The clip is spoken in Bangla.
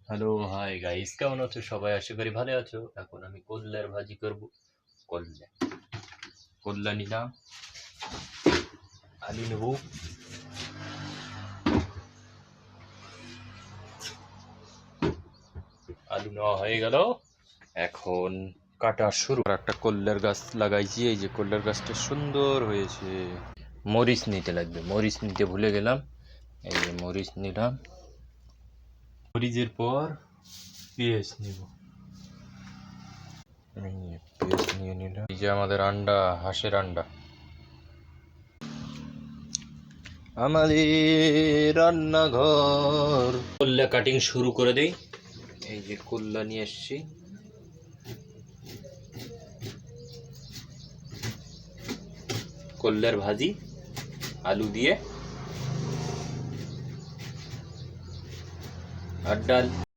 হ্যালো হাই গাইস, কেমন আছো সবাই? আশা করি ভালো আছো। এখন আমি করলার ভাজি করব। করলা করলা নিলাম, আলু নেবো। আলু নেওয়া হয়ে গেল, এখন কাটা শুরু। আর একটা কল্যার গাছ লাগাইছি, এই যে কল্যার গাছটা সুন্দর হয়েছে। মরিচ নিতে লাগবে, মরিচ নিতে ভুলে গেলাম। এই যে মরিচ নিলাম, মরিচের পর পেঁয়াজ নিব। পেঁয়াজ নিয়ে নিলাম। এই যে আমাদের আন্ডা, হাঁসের আন্ডা। আমাদের রান্নাঘর। কল্লা কাটিং শুরু করে দেই। এই যে কল্লা নিয়ে এসছি, কল্লার ভাজি আলু দিয়ে আর ডাল।